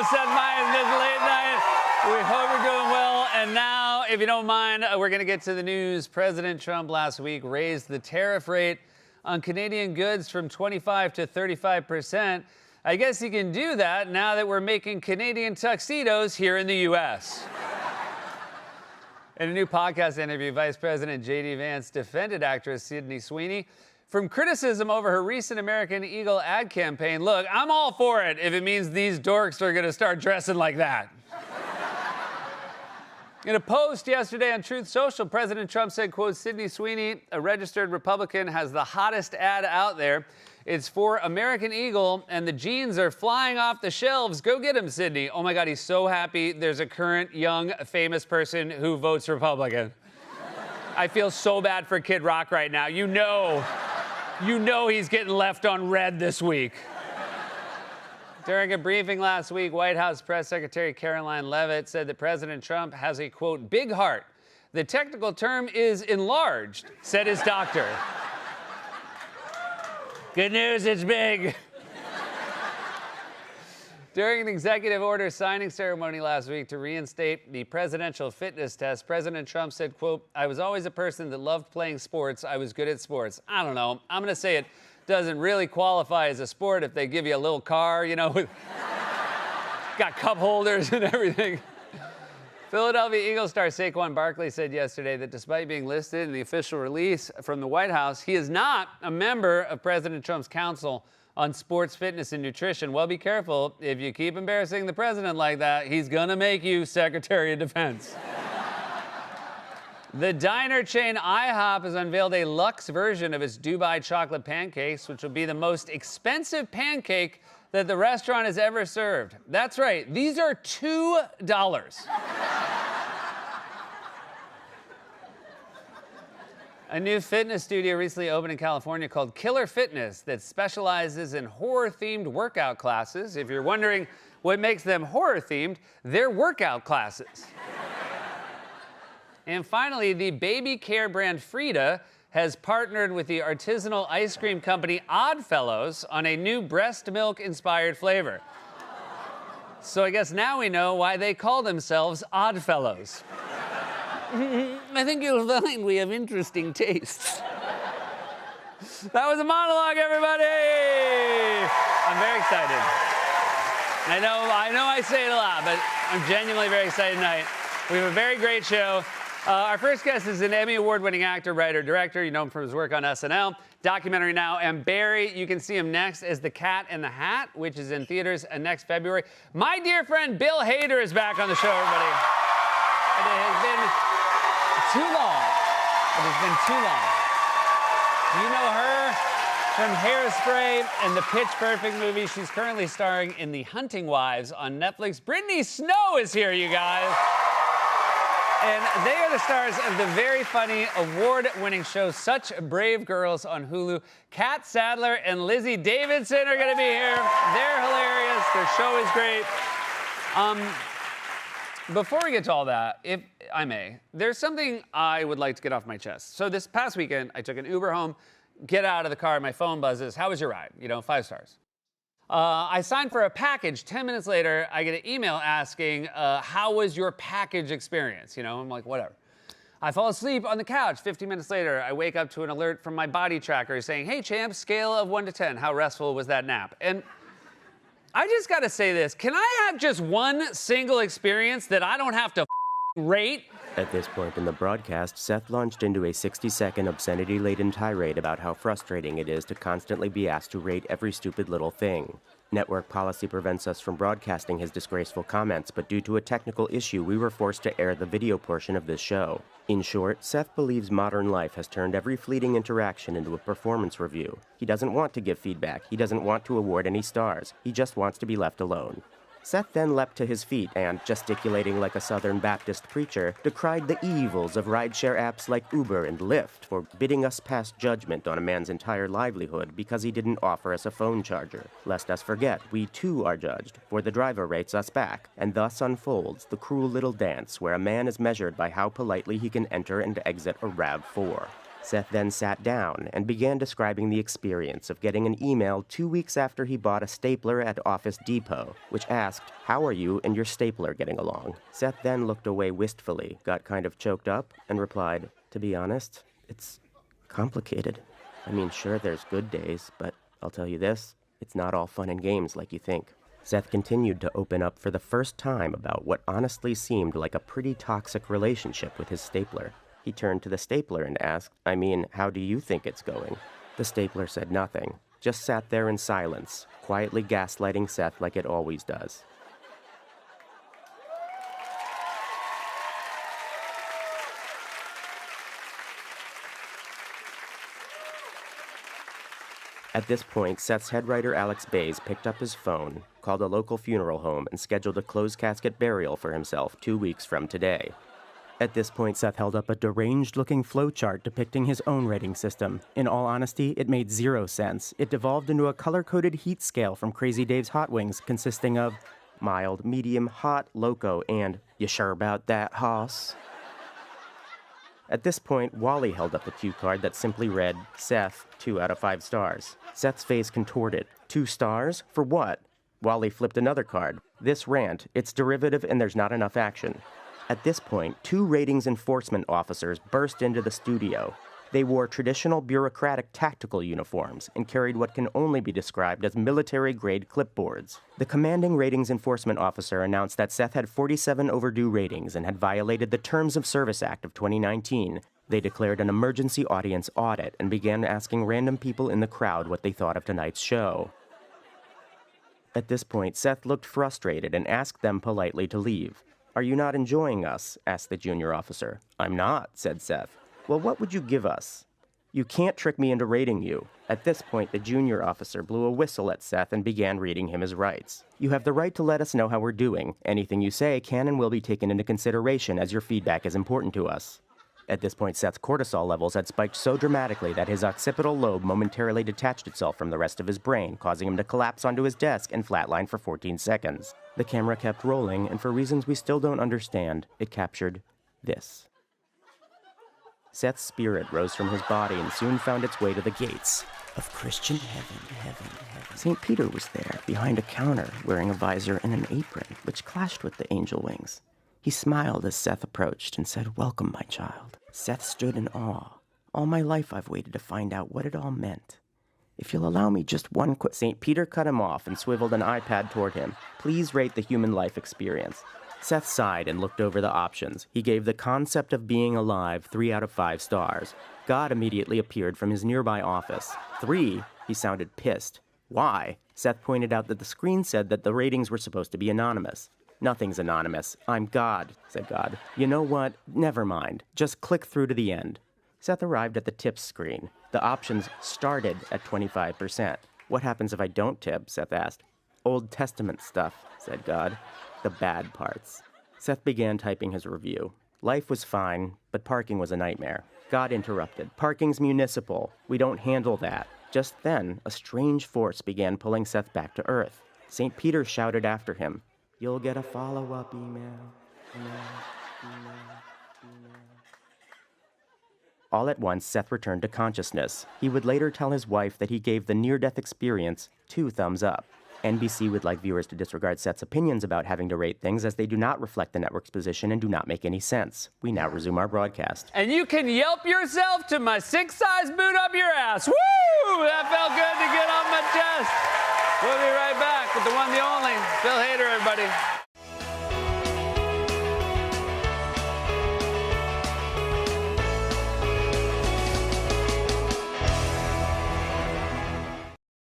Seth Meyers this late night. We hope you're doing well. And now, if you don't mind, we're going to get to the news. President Trump last week raised the tariff rate on Canadian goods from 25 to 35%. I guess he can do that now that we're making Canadian tuxedos here in the U.S. In a new podcast interview, Vice President J.D. Vance defended actress Sydney Sweeney from criticism over her recent American Eagle ad campaign. Look, I'm all for it if it means these dorks are going to start dressing like that. In a post yesterday on Truth Social, President Trump said, quote, Sydney Sweeney, a registered Republican, has the hottest ad out there. It's for American Eagle, and the jeans are flying off the shelves. Go get him, Sydney. Oh, my God, he's so happy there's a current, young, famous person who votes Republican. I feel so bad for Kid Rock right now. You know he's getting left on red this week. During a briefing last week, White House Press Secretary Caroline Leavitt said that President Trump has a, quote, big heart. The technical term is enlarged, said his doctor. Good news, it's big. During an executive order signing ceremony last week to reinstate the presidential fitness test, President Trump said, quote, I was always a person that loved playing sports. I was good at sports. I don't know. I'm going to say it doesn't really qualify as a sport if they give you a little car, you know, with got cup holders and everything. Philadelphia Eagles star Saquon Barkley said yesterday that despite being listed in the official release from the White House, he is not a member of President Trump's Council on Sports, Fitness, and Nutrition. Well, be careful. If you keep embarrassing the president like that, he's gonna make you Secretary of Defense. The diner chain IHOP has unveiled a luxe version of its Dubai chocolate pancakes, which will be the most expensive pancake that the restaurant has ever served. That's right, these are $2. A new fitness studio recently opened in California called Killer Fitness that specializes in horror-themed workout classes. If you're wondering what makes them horror-themed, they're workout classes. And finally, the baby care brand Frida has partnered with the artisanal ice cream company Oddfellows on a new breast milk-inspired flavor. So I guess now we know why they call themselves Oddfellows. I think you'll find we have interesting tastes. That was a monologue, everybody! I'm very excited. I know I say it a lot, but I'm genuinely very excited tonight. We have a very great show. Our first guest is an Emmy Award-winning actor, writer, director. You know him from his work on SNL, documentary now, and Barry. You can see him next as The Cat in the Hat, which is in theaters next February. My dear friend Bill Hader is back on the show, everybody. It has been too long. It has been too long. Do you know her from Hairspray and the Pitch Perfect movie? She's currently starring in The Hunting Wives on Netflix. Brittany Snow is here, you guys. And they are the stars of the very funny, award-winning show Such Brave Girls on Hulu. Kat Sadler and Lizzie Davidson are going to be here. They're hilarious. Their show is great. Before we get to all that, if I may, there's something I would like to get off my chest. So this past weekend, I took an Uber home, get out of the car, my phone buzzes. How was your ride? 5 stars. I signed for a package. 10 minutes later, I get an email asking, how was your package experience? I'm like, whatever. I fall asleep on the couch. 15 minutes later, I wake up to an alert from my body tracker saying, hey, champ, scale of 1 to 10. How restful was that nap? And I just got to say this. Can I have just one single experience that I don't have to rate? At this point in the broadcast, Seth launched into a 60-second obscenity-laden tirade about how frustrating it is to constantly be asked to rate every stupid little thing. Network policy prevents us from broadcasting his disgraceful comments, but due to a technical issue, we were forced to air the video portion of this show. In short, Seth believes modern life has turned every fleeting interaction into a performance review. He doesn't want to give feedback. He doesn't want to award any stars. He just wants to be left alone. Seth then leapt to his feet and, gesticulating like a Southern Baptist preacher, decried the evils of rideshare apps like Uber and Lyft for bidding us pass judgment on a man's entire livelihood because he didn't offer us a phone charger. Lest us forget, we too are judged, for the driver rates us back, and thus unfolds the cruel little dance where a man is measured by how politely he can enter and exit a RAV4. Seth then sat down and began describing the experience of getting an email 2 weeks after he bought a stapler at Office Depot, which asked, "How are you and your stapler getting along?" Seth then looked away wistfully, got kind of choked up, and replied, "To be honest, it's complicated. I mean, sure, there's good days, but I'll tell you this, it's not all fun and games like you think." Seth continued to open up for the first time about what honestly seemed like a pretty toxic relationship with his stapler. He turned to the stapler and asked, "I mean, how do you think it's going?" The stapler said nothing, just sat there in silence, quietly gaslighting Seth like it always does. At this point, Seth's head writer Alex Bays picked up his phone, called a local funeral home, and scheduled a closed-casket burial for himself 2 weeks from today. At this point, Seth held up a deranged-looking flowchart depicting his own rating system. In all honesty, it made 0 sense. It devolved into a color-coded heat scale from Crazy Dave's Hot Wings, consisting of mild, medium, hot, loco, and "You sure about that, hoss?" At this point, Wally held up a cue card that simply read, "Seth, 2 out of 5 stars." Seth's face contorted. 2 stars? For what? Wally flipped another card. "This rant, it's derivative and there's not enough action." At this point, 2 ratings enforcement officers burst into the studio. They wore traditional bureaucratic tactical uniforms and carried what can only be described as military-grade clipboards. The commanding ratings enforcement officer announced that Seth had 47 overdue ratings and had violated the Terms of Service Act of 2019. They declared an emergency audience audit and began asking random people in the crowd what they thought of tonight's show. At this point, Seth looked frustrated and asked them politely to leave. "Are you not enjoying us?" asked the junior officer. "I'm not," said Seth. "Well, what would you give us?" "You can't trick me into rating you." At this point, the junior officer blew a whistle at Seth and began reading him his rights. "You have the right to let us know how we're doing. Anything you say can and will be taken into consideration as your feedback is important to us." At this point, Seth's cortisol levels had spiked so dramatically that his occipital lobe momentarily detached itself from the rest of his brain, causing him to collapse onto his desk and flatline for 14 seconds. The camera kept rolling, and for reasons we still don't understand, it captured this. Seth's spirit rose from his body and soon found its way to the gates of Christian heaven. St. Peter was there, behind a counter, wearing a visor and an apron, which clashed with the angel wings. He smiled as Seth approached and said, "Welcome, my child." Seth stood in awe. All my life I've waited to find out what it all meant. If you'll allow me just one quick... St. Peter cut him off and swiveled an iPad toward him. "Please rate the human life experience." Seth sighed and looked over the options. He gave the concept of being alive 3 out of 5 stars. God immediately appeared from his nearby office. 3? He sounded pissed. "Why?" Seth pointed out that the screen said that the ratings were supposed to be anonymous. "Nothing's anonymous. I'm God," said God. "You know what? Never mind. Just click through to the end." Seth arrived at the tips screen. The options started at 25%. "What happens if I don't tip?" Seth asked. "Old Testament stuff," said God. "The bad parts." Seth began typing his review. Life was fine, but parking was a nightmare. God interrupted. "Parking's municipal. We don't handle that." Just then, a strange force began pulling Seth back to Earth. St. Peter shouted after him, "You'll get a follow-up email. All at once, Seth returned to consciousness. He would later tell his wife that he gave the near-death experience 2 thumbs up. NBC would like viewers to disregard Seth's opinions about having to rate things as they do not reflect the network's position and do not make any sense. We now resume our broadcast. And you can Yelp yourself to my 6-size boot up your ass. Woo! That felt good to get on my chest. We'll be right back with the one, the only, Bill Hader, everybody.